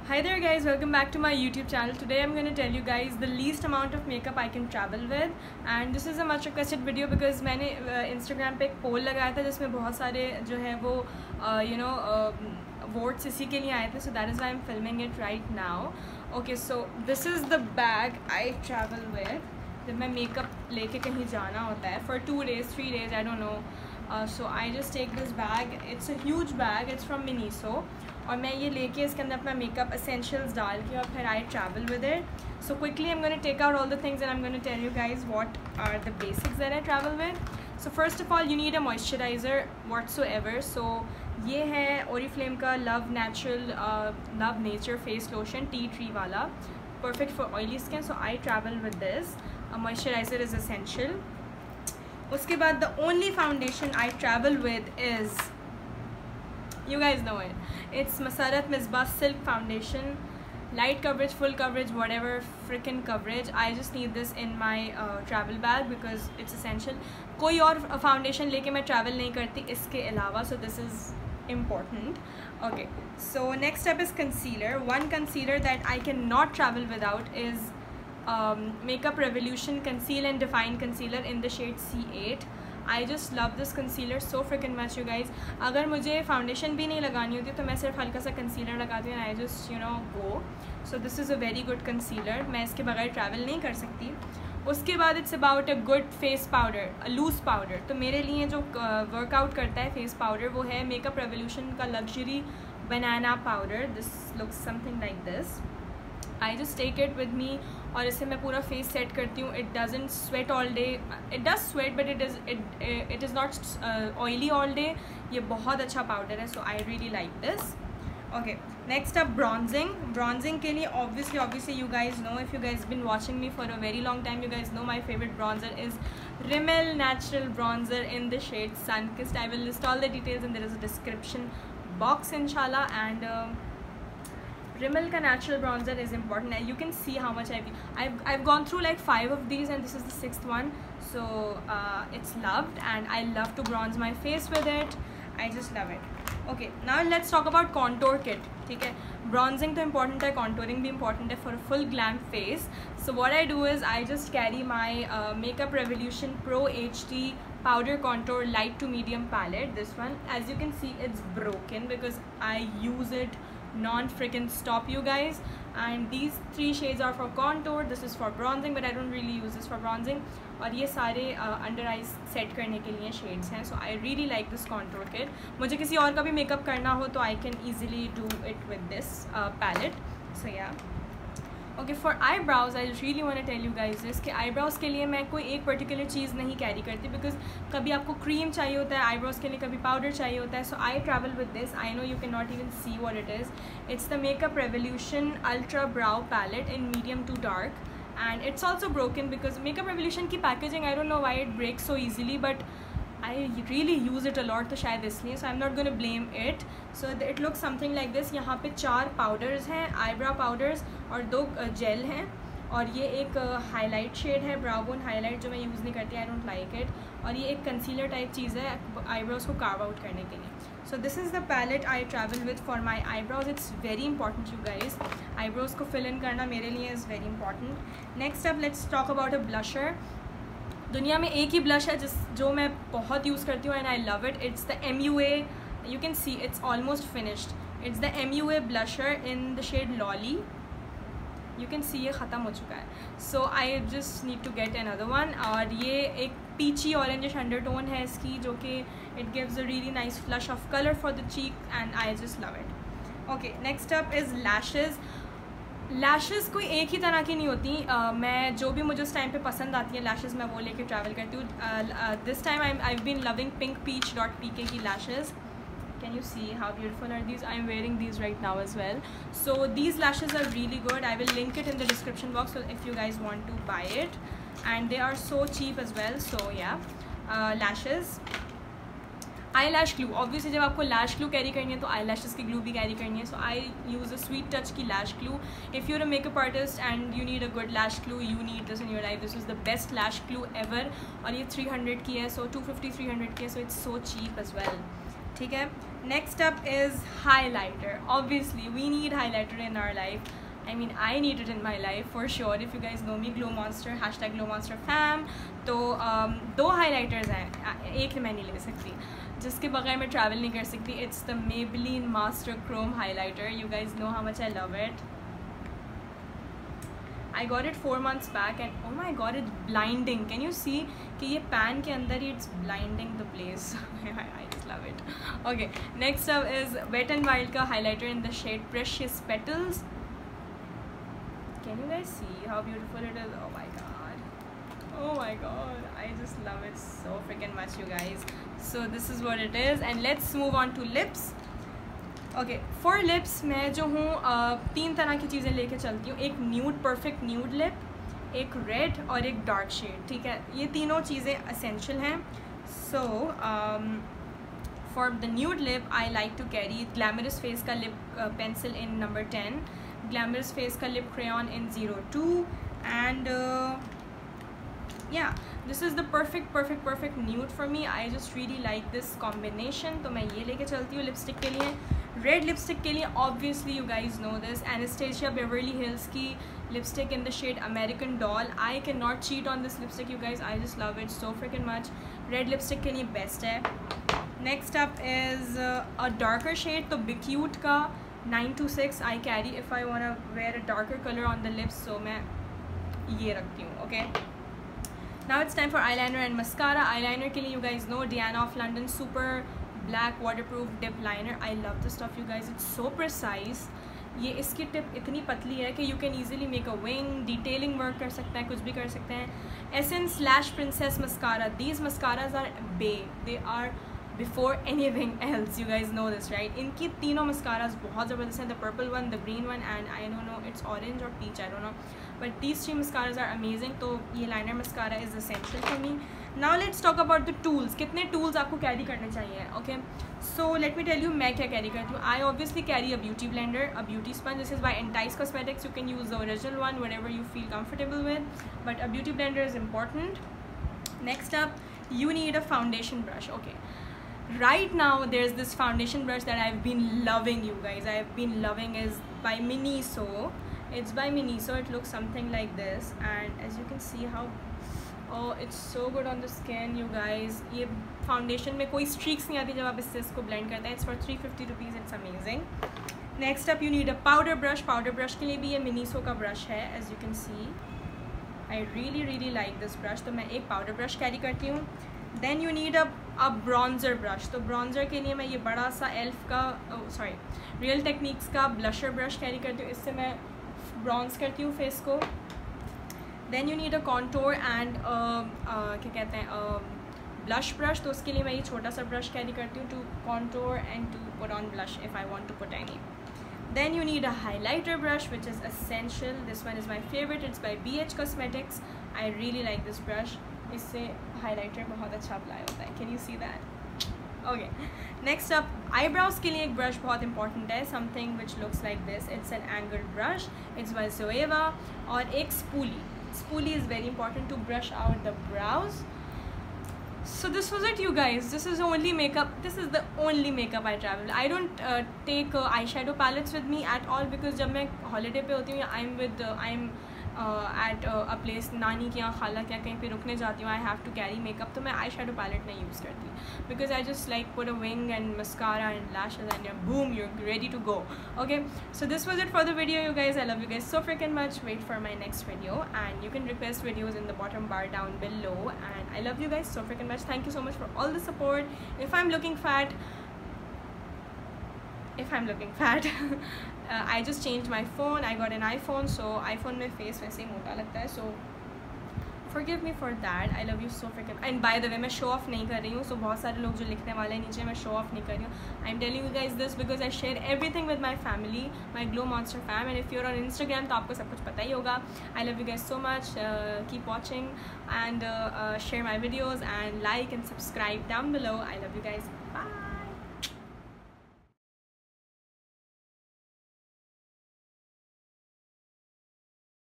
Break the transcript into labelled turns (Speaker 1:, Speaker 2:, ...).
Speaker 1: Hi there guys, welcome back to my YouTube channel. Today I'm going to tell you guys the least amount of makeup I can travel with, and this is a much requested video because मैंने Instagram पे एक poll लगाया था जिसमें बहुत सारे जो है वो votes इसी के लिए आए थे, so that is why I'm filming it right now. Okay, so this is the bag I travel with. जब मैं makeup लेके कहीं जाना होता है for 2 days, 3 days, I don't know. So I just take this bag. It's a huge bag. It's from Miniso. और मैं ये लेके इसके अंदर अपना मेकअप एसेंशियल्स डाल के और फिर I travel with it. So quickly I'm gonna take out all the things and I'm gonna tell you guys what are the basics that I travel with. So first of all you need a moisturiser whatsoever. So ये है Oriflame का love nature face lotion tea tree वाला, perfect for oily skin. So I travel with this. Moisturiser is essential. उसके बाद the only foundation I travel with is, you guys know it, it's Masarat Misbah Silk Foundation. Light coverage, full coverage, whatever freaking coverage. I just need this in my travel bag because it's essential. कोई और foundation लेके मैं travel नहीं करती इसके अलावा, so this is important. Okay, so next up is concealer. One concealer that I cannot travel without is Makeup Revolution Conceal and Define Concealer in the shade C8. I just love this concealer so freaking much, you guys. अगर मुझे foundation भी नहीं लगानी होती तो मैं सिर्फ हल्का सा कंसीलर लगाती हूँ. I just go. So this is a very good concealer. मैं इसके बगैर ट्रैवल नहीं कर सकती. उसके बाद it's about a good face powder, a loose powder. तो मेरे लिए जो वर्कआउट करता है फेस पाउडर वो है मेकअप रेवोल्यूशन का luxury banana powder. This looks something like this. I just take it with me और इसे मैं पूरा फेस सेट करती हूँ. It doesn't sweat all day. It does sweat but it is not oily all day. ये बहुत अच्छा powder है. So I really like this. Okay, next up bronzing. Bronzing के लिए obviously you guys know, if you guys bin watching me for a very long time, you guys know my favourite bronzer is Rimmel Natural Bronzer in the shade Sunkissed. I will list all the details and there is a description box inshallah. And Rimmel ka natural bronzer is important. You can see how much I've gone through like 5 of these and this is the 6th one. So it's loved and I love to bronze my face with it. I just love it. Okay, now let's talk about contour kit. ठीक है, bronzing तो important है, contouring भी important है for a full glam face. So what I do is I just carry my Makeup Revolution Pro HD powder contour light to medium palette. This one, as you can see, it's broken because I use it non-freaking stop, you guys. And these 3 shades are for contour. This is for bronzing, but I don't really use this for bronzing. और ये सारे under eyes set करने के लिए shades हैं. So I really like this contour kit. मुझे किसी और का भी मेकअप करना हो तो I can easily do it with this palette. So yeah okay, for eyebrows I really want to tell you guys this कि आईब्राउज़ के लिए मैं कोई एक पर्टिकुलर चीज़ नहीं कैरी करती बिकॉज कभी आपको क्रीम चाहिए होता है आईब्राउज़ के लिए, कभी पाउडर चाहिए होता है. So I travel with this. I know you can not even see what it is. It's the Makeup Revolution ultra brow palette in medium to dark. And it's also broken because Makeup Revolution की packaging, I don't know why it breaks so easily, but I really use it a lot, तो शायद इसलिए. So I'm not going to blame it. So it looks something like this. यहाँ पे 4 powders हैं, eyebrow powders, और 2 jail हैं, और ये एक हाईलाइट शेड है, ब्राउ बोन हाईलाइट, जो मैं यूज़ नहीं करती. I don't like it. और ये एक कंसीलर टाइप चीज़ है आईब्रोज़ को कार्व आउट करने के लिए. So this is the palette I travel with for my eyebrows. It's very important you guys. Eyebrows को फिल इन करना मेरे लिए is very important. Next up let's talk about a blusher. दुनिया में एक ही ब्लश है जो मैं बहुत यूज़ करती हूँ and I love it. It's the MUA. You can see it's almost finished. It's the MUA blusher in the shade Lolly. You can see ये ख़त्म हो चुका है. So I just need to get another one. और ये एक पीची orangish undertone है इसकी, जो कि it gives a really nice flush of colour for the cheek and I just love it. Okay, next up is lashes. Lashes कोई एक ही तरह की नहीं होती. मैं जो भी मुझे उस टाइम पे पसंद आती है लैशेज़ मैं वो लेके ट्रैवल करती हूँ. This time I been loving pinkpeach.pk की lashes. Can you see how beautiful are these? I'm wearing these right now as well. So these lashes are really good. I will link it in the description box so if you guys want to buy it. And they are so cheap as well. So yeah, lashes. Eyelash glue. Obviously जब आपको lash glue carry करनी है तो eyelashes की glue भी carry करनी है. So I use a Sweet Touch की lash glue. If you're a makeup artist and you need a good lash glue, you need this in your life. This is the best lash glue ever. और ये 300 की है, so 250-300 की है, so it's so cheap as well. ठीक है. Next up is highlighter. Obviously we need highlighter in our life. I mean, I need it in my life for sure. If you guys know me, Glow Monster, hashtag Glow Monster fam. तो दो highlighters हैं, एक मैं नहीं ले सकती जिसके बगैर मैं travel नहीं कर सकती. It's the Maybelline Master Chrome highlighter. You guys know how much I love it. I got it 4 months back and oh my god, it's blinding. Can you see कि ये pan के अंदर ही it's blinding the place. I just love it. Okay, next up is Wet n Wild का highlighter in the shade Precious Petals. Can you guys see how beautiful it is? Oh my god. Oh my god. I just love it so freaking much, you guys. So this is what it is. And let's move on to lips. Okay for lips मैं जो हूँ 3 तरह की चीज़ें लेके चलती हूँ. एक न्यूड परफेक्ट न्यूड लिप, एक रेड और एक डार्क शेड. ठीक है, ये तीनों चीज़ें असेंशियल हैं. So for the nude lip I like to carry glamorous face का lip pencil in number 10, glamorous face का lip crayon in 02 and yeah, this is the perfect nude for me. I just really like this combination. तो मैं ये लेके चलती हूँ lipstick के लिए. रेड लिपस्टिक के लिए obviously you guys know this, Anastasia Beverly Hills की lipstick in the shade American Doll. I cannot cheat on this lipstick, you guys. I just love it so freaking much. Red lipstick के लिए best है. Next up is a darker shade. तो Big Cute का 926 I carry if I wanna wear a darker color on the lips. So मैं ये रखती हूँ. Okay. Now it's time for eyeliner and mascara. Eyeliner के लिए you guys know Diana of London Super Black Waterproof Dip Liner. I love this stuff, you guys. It's so precise. ये इसकी tip इतनी पतली है कि you can easily make a wing. Detailing work कर सकते हैं, कुछ भी कर सकते हैं. Essence Lash Princess Mascara. These mascaras are bae. They are before anything else. You guys know this, right? इनकी तीनों mascaras बहुत ज़बरदस्त हैं. The purple one, the green one, and I don't know, it's orange or peach, I don't know. But these 3 mascaras are amazing. तो ये liner mascara is essential for me. Now let's talk about the tools. कितने tools आपको carry करने चाहिए? Okay. So let me tell you मैं क्या carry करती हूँ. I obviously carry a beauty blender, a beauty sponge. This is by Entice Cosmetics. You can use the original one, whatever you feel comfortable with. But a beauty blender is important. Next up, you need a foundation brush. Okay. Right now there's this foundation brush that I've been loving, you guys. I've been loving is by Miniso. It's by Miniso. It looks something like this, and as you can see how it's so good on the skin, you guys. ये foundation में कोई streaks नहीं आती जब आप इससे इसको blend करते हैं. It's for 350 rupees. It's amazing. Next up you need a powder brush. Powder brush के लिए भी ये Miniso का brush है, as you can see. I really like this brush. तो मैं एक powder brush carry करती हूँ. Then you need a bronzer brush. तो bronzer के लिए मैं ये बड़ा सा एल्फ का Real Techniques का blusher brush carry करती हूँ. इससे मैं bronze करती हूँ face को. Then you need a contour and क्या कहते हैं blush brush. तो उसके लिए मैं ये छोटा सा brush carry करती हूँ to contour and to put on blush if I want to put any. Then you need a highlighter brush, which is essential. This one is my favorite. It's by BH Cosmetics. I really like this brush. इससे highlighter बहुत अच्छा apply होता है. Can you see that? Okay. Next up, eyebrows के लिए एक brush बहुत important है. Something which looks like this. It's an angled brush. It's by Zoeva. और एक spoolie. Spoolie is very important to brush out the brows. So this was it, you guys. This is the only makeup. This is the only makeup I travel. I don't take eyeshadow palettes with me at all because जब मैं holiday पे होती हूँ या I'm at a place नानी के यहाँ खाला के यहाँ कहीं पे रुकने जाती हूँ, I have to carry makeup. तो मैं eyeshadow palette नहीं use करती because I just like put a wing and mascara and lashes and boom, you're ready to go. Okay, so this was it for the video, you guys. I love you guys so freaking much. Wait for my next video and you can request videos in the bottom bar down below, and I love you guys so freaking much. Thank you so much for all the support. If I'm looking fat I just changed my phone. I got an iPhone, so iPhone में face वैसे ही मोटा लगता है, so forgive me for that. I love you so freaking. And by the way, मैं show off नहीं कर रही हूँ. So बहुत सारे लोग जो लिखने वाले हैं नीचे, मैं show off नहीं कर रही हूँ. I'm telling you guys this because I share everything with my family, my Glow Monster fam. And if you're on Instagram, तो आपको सब कुछ पता ही होगा. I love you guys so much. Keep watching and share my videos and like and subscribe down below. I love you guys.